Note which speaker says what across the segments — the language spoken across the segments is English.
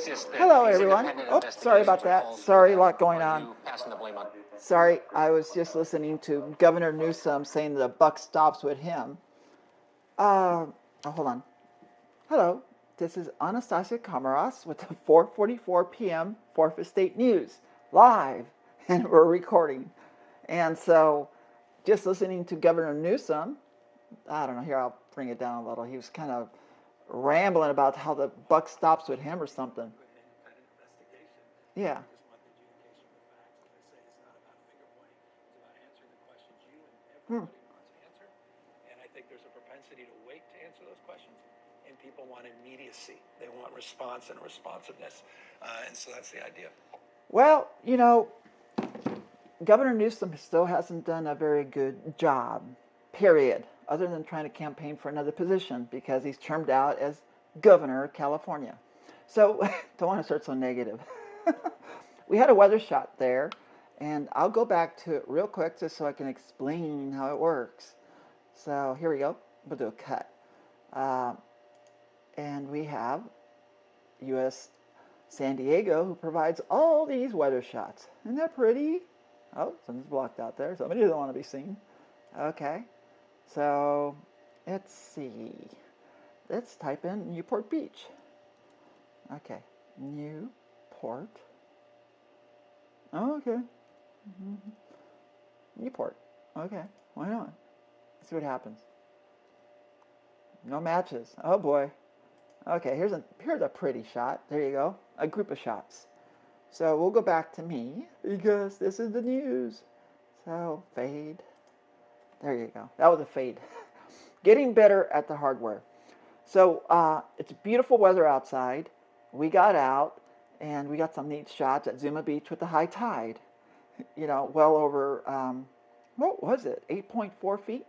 Speaker 1: Hello, everyone. Oh, sorry about that. Sorry, a lot going on. Sorry, I was just listening to Governor Newsom saying the buck stops with him. Hold on. Hello, this is AnnestaciA KomarovsK with the 4:44 p.m. 4th Estate News, live, and we're recording. And so, just listening to Governor Newsom, I don't know, here I'll bring it down a little. He was kind of rambling about how the buck stops with him or something. Yeah. Hmm.
Speaker 2: And I think there's a propensity to wait to answer those questions, and people want immediacy. They want response and responsiveness, and so that's the idea.
Speaker 1: Well, you know, Governor Newsom still hasn't done a very good job, period, other than trying to campaign for another position because he's termed out as governor of California. So, don't want to start so negative. We had a weather shot there, and I'll go back to it real quick just so I can explain how it works. So, here we go. We'll do a cut. And we have U.S. San Diego, who provides all these weather shots. Isn't that pretty? Oh, something's blocked out there. Somebody doesn't want to be seen. Okay. So, let's see. Let's type in Newport Beach. Okay. Newport. Oh, okay. Mm-hmm. Newport. Okay. Why not? Let's see what happens. No matches. Oh, boy. Okay, here's a pretty shot. There you go. A group of shots. So we'll go back to me because this is the news. So fade. There you go. That was a fade. Getting better at the hardware. So it's beautiful weather outside. We got out and we got some neat shots at Zuma Beach with the high tide. You know, well over, what was it? 8.4 feet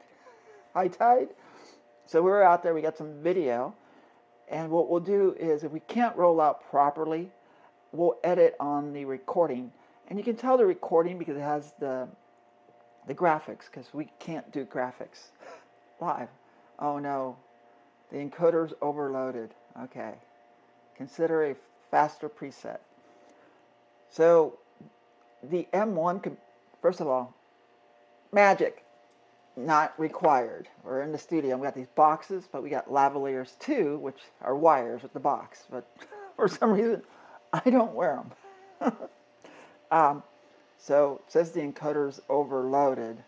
Speaker 1: high tide. So we were out there. We got some video. And what we'll do is if we can't roll out properly, we'll edit on the recording. And you can tell the recording because it has the graphics, because we can't do graphics live. Oh no, the encoder's overloaded. Okay, consider a faster preset. So the M1 could, first of all, magic. Not required. We're in the studio and we got these boxes, but we got lavaliers too, which are wires with the box. But for some reason, I don't wear them. So it says the encoder's overloaded.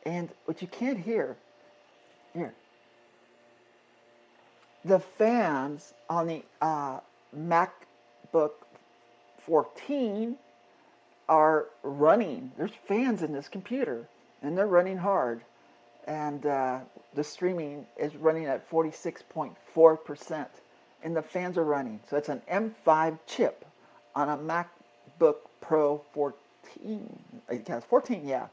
Speaker 1: And what you can't hear, here, the fans on the MacBook 14 are running. There's fans in this computer. And they're running hard. And the streaming is running at 46.4%. And the fans are running. So it's an M5 chip on a MacBook Pro 14. It has 14, yeah.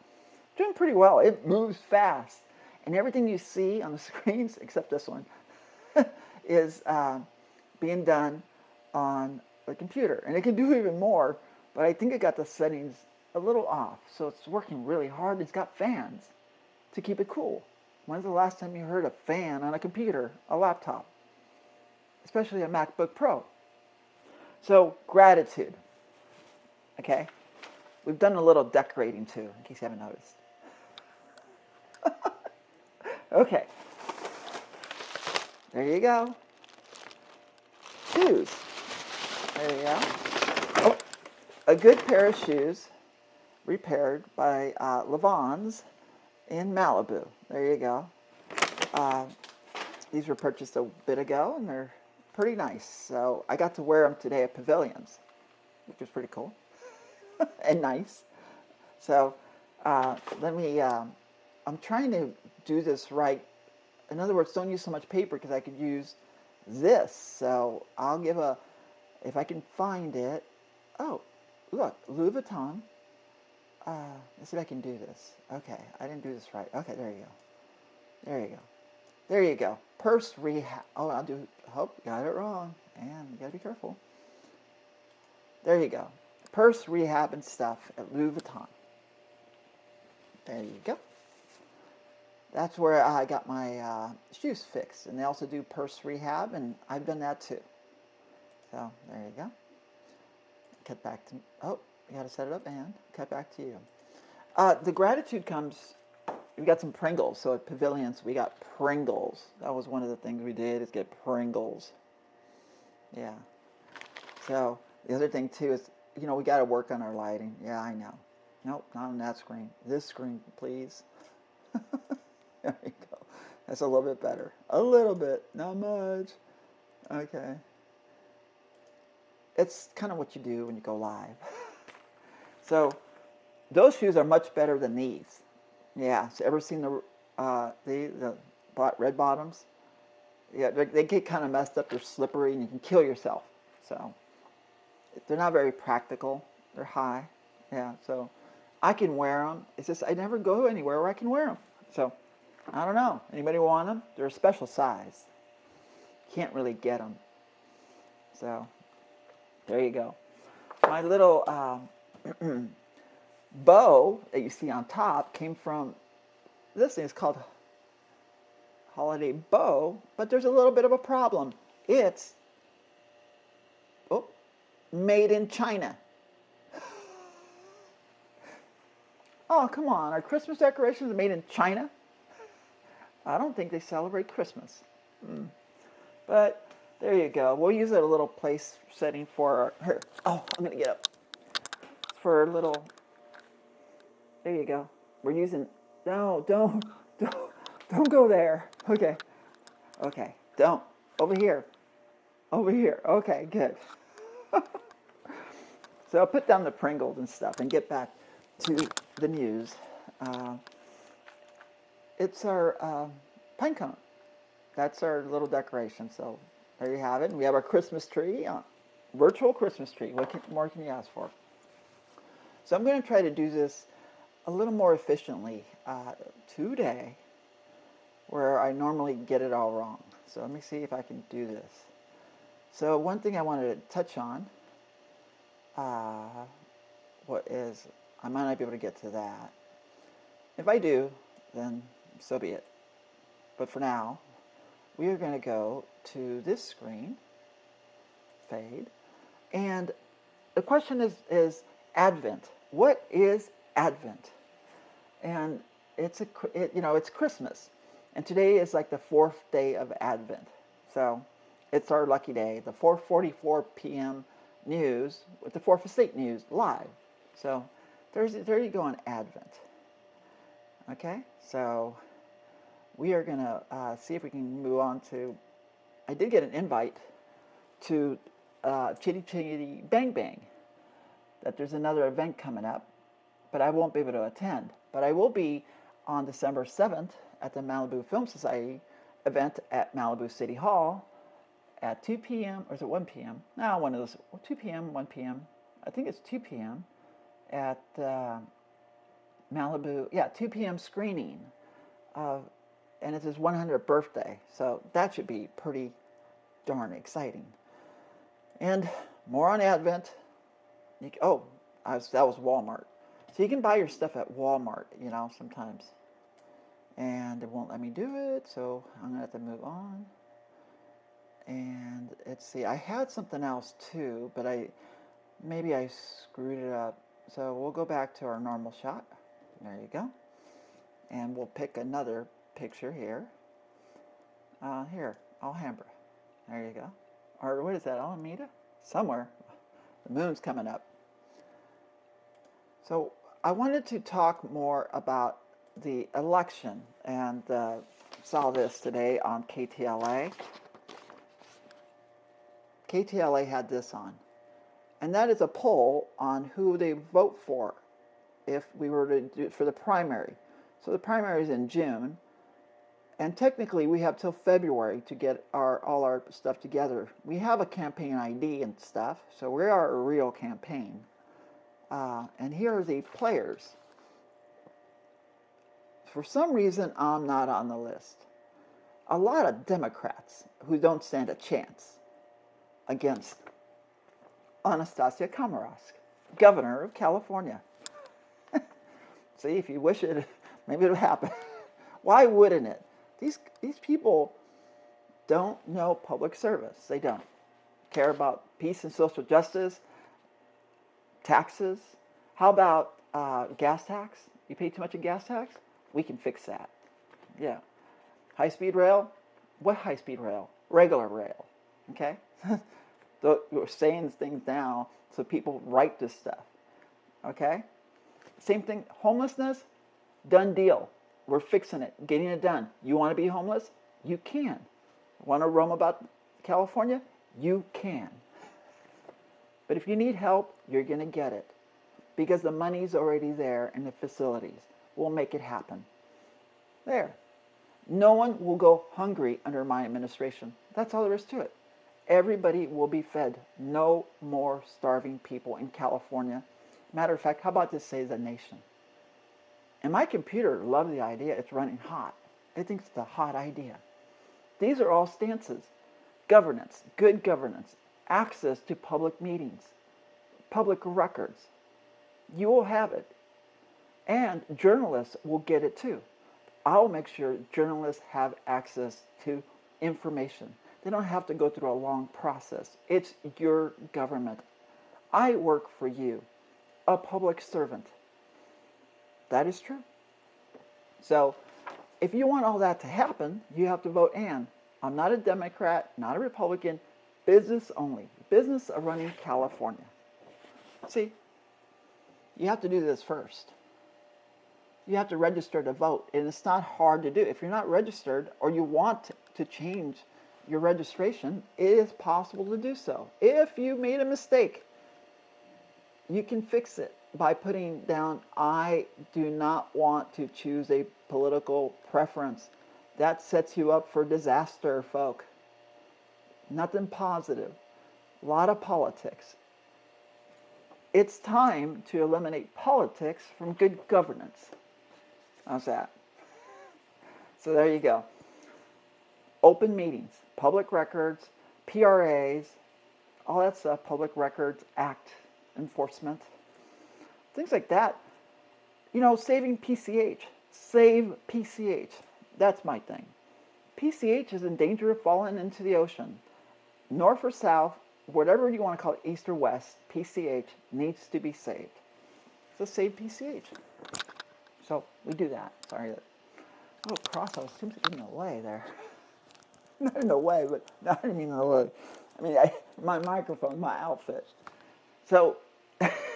Speaker 1: Doing pretty well. It moves fast. And everything you see on the screens, except this one, is being done on the computer. And it can do even more, but I think it got the settings a little off, so it's working really hard. It's got fans to keep it cool. When's the last time you heard a fan on a computer, a laptop, especially a MacBook Pro? So gratitude. Okay, we've done a little decorating too, in case you haven't noticed. Okay, there you go. Shoes. There you go. Oh, a good pair of shoes. Repaired by Levon's in Malibu. There you go. These were purchased a bit ago, and they're pretty nice. So I got to wear them today at Pavilions, which was pretty cool and nice. So let me. I'm trying to do this right. In other words, don't use so much paper because I could use this. So I'll give a. If I can find it. Oh, look, Louis Vuitton. Let's see if I can do this. Okay, I didn't do this right. Okay, there you go. There you go. There you go. Purse rehab. Oh, I'll do. Hope got it wrong. And you gotta be careful. There you go. Purse rehab and stuff at Louis Vuitton. There you go. That's where I got my shoes fixed, and they also do purse rehab, and I've done that too. So there you go. Cut back to, oh, you got to set it up and cut back to you. The gratitude comes, we got some Pringles. So at Pavilions, we got Pringles. That was one of the things we did, is get Pringles. Yeah. So the other thing too is, we got to work on our lighting. Yeah, I know. Nope, not on that screen. This screen, please. There you go. That's a little bit better. A little bit, not much. Okay. It's kind of what you do when you go live. So those shoes are much better than these. Yeah. So ever seen the red bottoms? Yeah, they get kind of messed up. They're slippery, and you can kill yourself. So they're not very practical. They're high. Yeah. So I can wear them. It's just I never go anywhere where I can wear them. So I don't know. Anybody want them? They're a special size. Can't really get them. So there you go. My little bow that you see on top came from, this thing is called Holiday Bow, but there's a little bit of a problem. It's made in China. Oh, come on. Our Christmas decorations are made in China? I don't think they celebrate Christmas. But there you go. We'll use it a little place setting for our, here. Oh, I'm going to get up. For a little, there you go. We're using, no, don't go there. Okay. Okay, don't. Over here. Over here. Okay, good. So I'll put down the Pringles and stuff and get back to the news. It's our pine cone. That's our little decoration. So there you have it. And we have our Christmas tree, virtual Christmas tree. What more can you ask for? So I'm going to try to do this a little more efficiently today, where I normally get it all wrong. So let me see if I can do this. So one thing I wanted to touch on, I might not be able to get to that. If I do, then so be it. But for now, we are going to go to this screen, fade, and the question is Advent. What is Advent? And it's Christmas, and today is like the 4th day of Advent. So it's our lucky day, the 4:44 p.m. news with the 4th Estate News live. So there you go on Advent. Okay, so we are going to see if we can move on to, I did get an invite to Chitty Chitty Bang Bang, that there's another event coming up, but I won't be able to attend. But I will be on December 7th at the Malibu Film Society event at Malibu City Hall at 2 p.m. or is it 1 p.m.? No, one of those, 2 p.m., 1 p.m. I think it's 2 p.m. at Malibu. Yeah, 2 p.m. screening and it's his 100th birthday. So that should be pretty darn exciting. And more on Advent. That was Walmart. So you can buy your stuff at Walmart, sometimes. And it won't let me do it, so I'm going to have to move on. And let's see, I had something else too, but maybe I screwed it up. So we'll go back to our normal shot. There you go. And we'll pick another picture here. Here, Alhambra. There you go. Or what is that, Alameda? Somewhere. The moon's coming up. So I wanted to talk more about the election, and saw this today on KTLA. KTLA had this on, and that is a poll on who they vote for if we were to do it for the primary. So the primary is in June, and technically we have till February to get all our stuff together. We have a campaign ID and stuff, so we are a real campaign. And here are the players. For some reason, I'm not on the list. A lot of Democrats who don't stand a chance against AnnestaciA KomarovsK, governor of California. See, if you wish it, maybe it'll happen. Why wouldn't it? These people don't know public service. They don't. care about peace and social justice, taxes. How about gas tax? You pay too much in gas tax? We can fix that. Yeah. High-speed rail? What high-speed rail? Regular rail. Okay? We're saying things now so people write this stuff. Okay? Same thing, homelessness, done deal. We're fixing it, getting it done. You want to be homeless? You can. Want to roam about California? You can. But if you need help, you're going to get it. Because the money's already there in the facilities. We'll make it happen. There. No one will go hungry under my administration. That's all there is to it. Everybody will be fed. No more starving people in California. Matter of fact, how about this saves a nation? And my computer loves the idea. It's running hot. It thinks it's a hot idea. These are all stances. Governance, good governance, access to public meetings, public records. You will have it. And journalists will get it too. I'll make sure journalists have access to information. They don't have to go through a long process. It's your government. I work for you, a public servant. That is true. So, if you want all that to happen, you have to vote Ann. I'm not a Democrat, not a Republican, business only. Business of running California. See, you have to do this first. You have to register to vote, and it's not hard to do. If you're not registered or you want to change your registration, it is possible to do so. If you made a mistake, you can fix it by putting down, I do not want to choose a political preference. That sets you up for disaster, folk. Nothing positive. A lot of politics. It's time to eliminate politics from good governance. How's that? So there you go. Open meetings, public records, PRAs, all that stuff, Public Records Act enforcement, things like that. You know, saving PCH. Save PCH. That's my thing. PCH is in danger of falling into the ocean. North or south, whatever you want to call it, east or west, PCH needs to be saved. So save PCH. So we do that. Sorry, that little crosshouse seems to be in the way there. Not in the way, but I didn't mean in the way. I mean, my microphone, my outfit. So,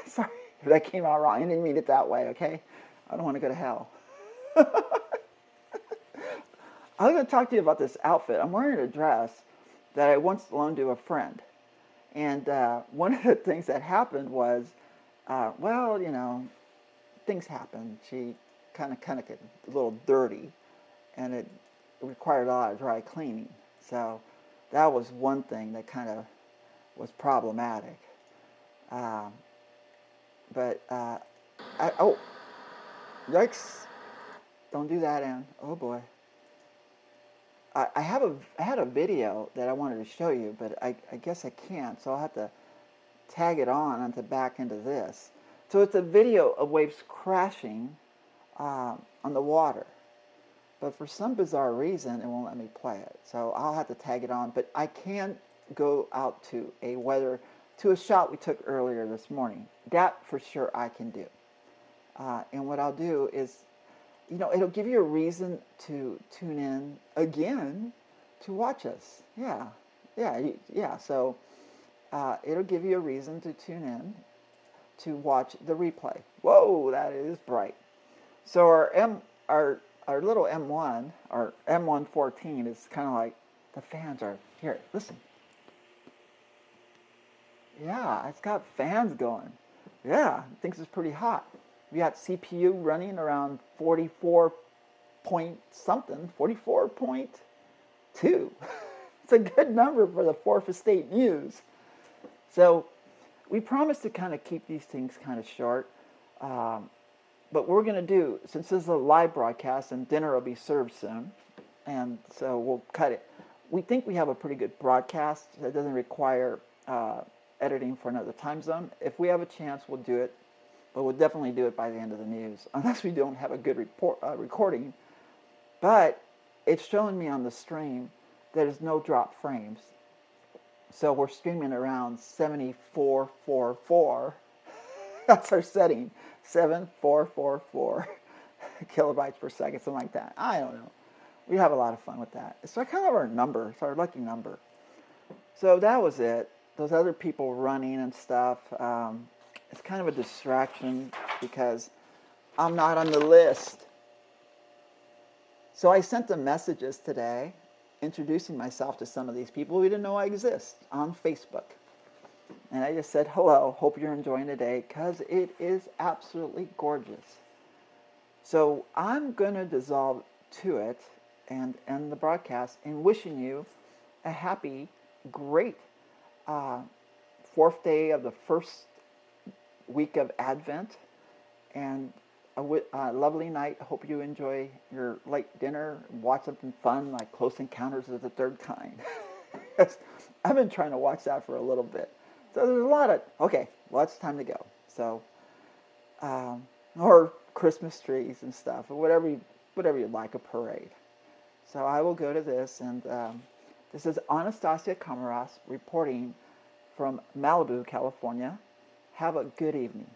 Speaker 1: sorry if that came out wrong. I didn't mean it that way, okay? I don't want to go to hell. I was going to talk to you about this outfit. I'm wearing a dress that I once loaned to a friend. And one of the things that happened was, well, you know, things happened. She kind of got a little dirty, and it required a lot of dry cleaning. So that was one thing that kind of was problematic. Oh, yikes! Don't do that, Ann. Oh boy. I had a video that I wanted to show you, but I guess I can't. So I'll have to tag it onto the back end of this. So it's a video of waves crashing on the water. But for some bizarre reason, it won't let me play it. So I'll have to tag it on. But I can go out to a shot we took earlier this morning. That for sure I can do. And what I'll do is, you know, it'll give you a reason to tune in again to watch us. Yeah. So it'll give you a reason to tune in to watch the replay. Whoa, that is bright. So our little M1, our M114 is kind of like the fans are here. Listen. Yeah, it's got fans going. Yeah, it thinks it's pretty hot. We got CPU running around 44 point something, 44.2. It's a good number for the 4th Estate News. So we promised to kind of keep these things kind of short. But what we're going to do, since this is a live broadcast and dinner will be served soon, and so we'll cut it. We think we have a pretty good broadcast that doesn't require editing for another time zone. If we have a chance, we'll do it. But we'll definitely do it by the end of the news, unless we don't have a good recording. But it's showing me on the stream that there's no drop frames. So we're streaming around 7444. That's our setting, 7444 kilobytes per second, something like that. I don't know. We have a lot of fun with that. It's kind of our number. It's our lucky number. So that was it. Those other people running and stuff, it's kind of a distraction because I'm not on the list. So I sent them messages today introducing myself to some of these people who didn't know I exist on Facebook. And I just said, hello, hope you're enjoying the day because it is absolutely gorgeous. So I'm going to dissolve to it and end the broadcast in wishing you a happy, great fourth day of the first week of Advent and a lovely night. I hope you enjoy your late dinner and watch something fun like Close Encounters of the Third Kind. I've been trying to watch that for a little bit. So there's a lot of, okay, well, it's time to go. So, or Christmas trees and stuff, or whatever you'd like, a parade. So I will go to this, and this is AnnestaciA KomarovsK reporting from Malibu, California. Have a good evening.